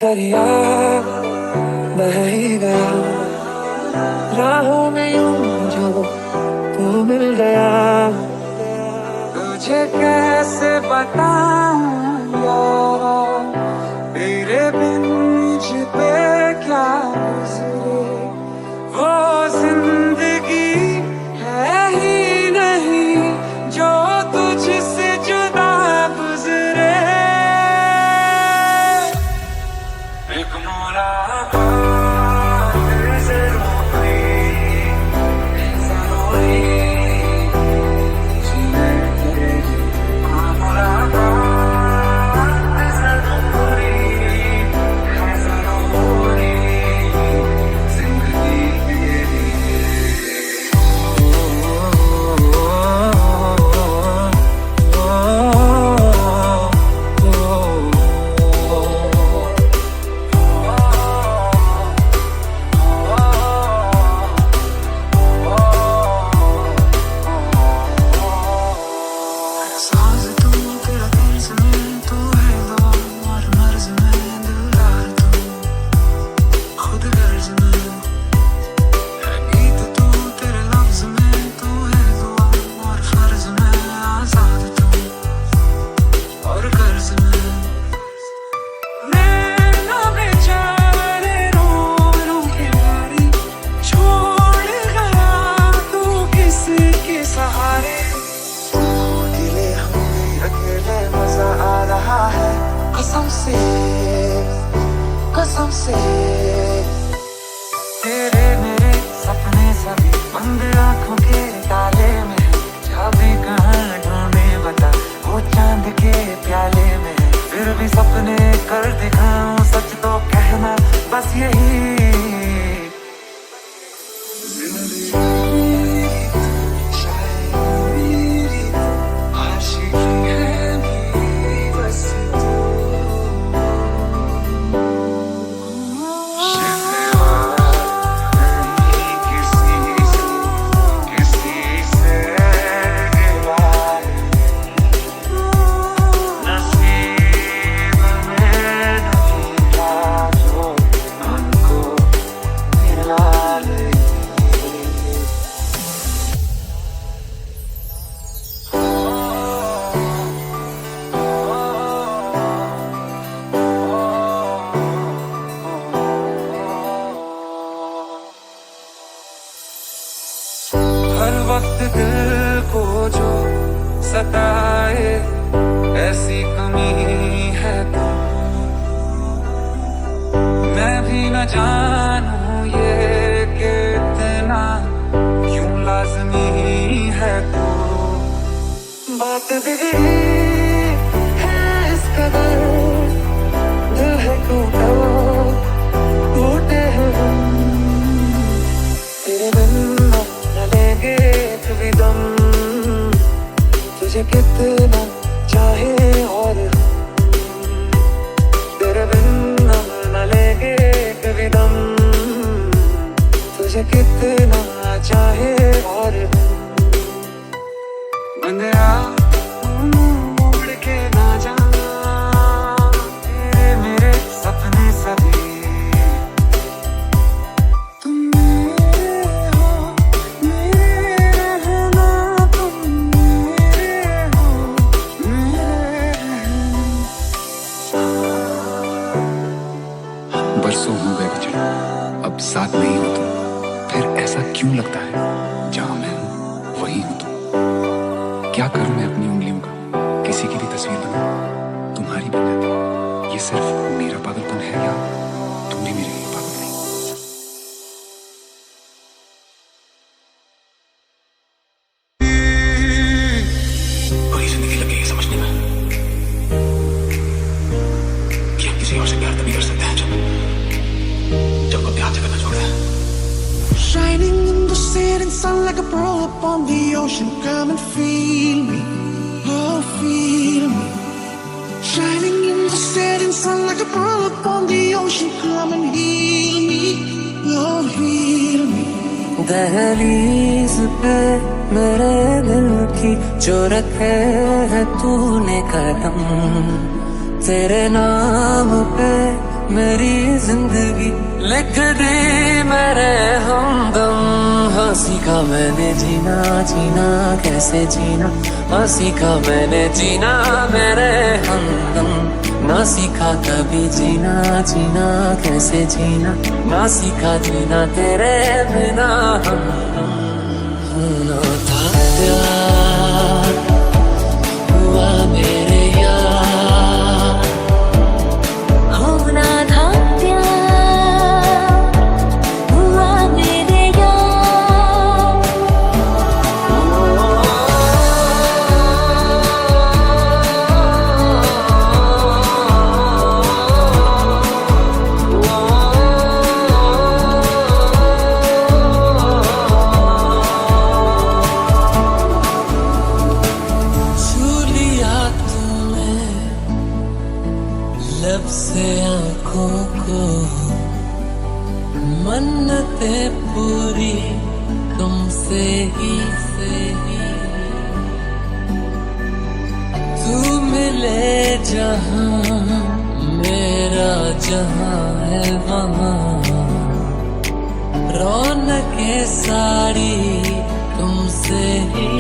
दरिया बह ही गया राहों में यूं जो तू मिल गया। तुझे कैसे बताऊं यार तेरे बिन मुझ पे क्या गुजरे। वो जिंदगी है ही नहीं जो तुझसे जुदा गुजरे। एक मुलाकात ज़रूरी ज़रूरी जीने के लिए। मुलाकात ज़रूरी है ज़रूरी जिंदगी के साज़ तू तेरा तर्ज़ में तू है दवा और मर्ज़ में दिलदार तू खुद गर्ज़ में है गीत तू तेरे लफ्ज़ में तू है दुआ और फ़र्ज़ में आज़ाद तू और कर्ज़ में। नैना बेचारे रो रो के मारी छोड़ गया तू किसके सहारे। अकेले हमें अकेले मजा आ रहा है कसम से तेरे मेरे सपने सभी बंद आँखों के ताले में है। चाबी कहाँ ढूंढे बता वो चांद के प्याले में है। फिर भी सपने कर दिखाऊं सच तो कहना बस यही। हर वक्त दिल को जो सताए ऐसी कमी है तो मैं भी न जानूं ये कि इतना क्यों लाज़मी है तो। बात बिगड़ी है इस कदर दिल है टूटा टूटे हैं हम तेरे बिन लेंगे कभी दम। तुझे कितना चाहे और हम तेरे बिन न लेंगे कभी दम। तुझे कितना चाहे और हम बंदिया मोड़ के ना जा तेरे मेरे सपने सभी। बरसों हो गए बिछड़े अब साथ नहीं हो तुम। फिर ऐसा क्यों लगता है जहां मैं हूं वहीं हो तुम। क्या करूं मैं अपनी उंगलियों का किसी की भी तस्वीर बनाऊं तुम्हारी बन जाती। ये सिर्फ मेरा पागलपन है या तुम भी मेरे लिए पागल नहीं। पूरी जिंदगी लगेगी समझने में कि हम किसी और से प्यार तभी कर सकते हैं जब वो प्यार से करना छोड़ दें। Shining in the setting sun like a pearl upon the ocean. Come and feel me, oh feel me. Shining in the setting sun like a pearl upon the ocean. Come and heal me, oh heal me. दहलीज पे मेरे दिल की जो रखे है तूने कदम, तेरे नाम पे मेरी जिंदगी लिख दी मेरे हमदम। हाँ सीखा मैंने जीना जीना कैसे जीना, हाँ सीखा मैंने जीना मेरे हमदम। ना सीखा कभी जीना जीना कैसे जीना, ना सीखा जीना तेरे बिना हमदम। होना था प्यार हुआ मेरे यार, होना था प्यार हुआ मेरे यार। छू लिया तूने लब से आँखों को, मन्नतें पूरी तुमसे ही तू मिले जहाँ मेरा जहाँ है वहाँ, रौनकें सारी तुमसे ही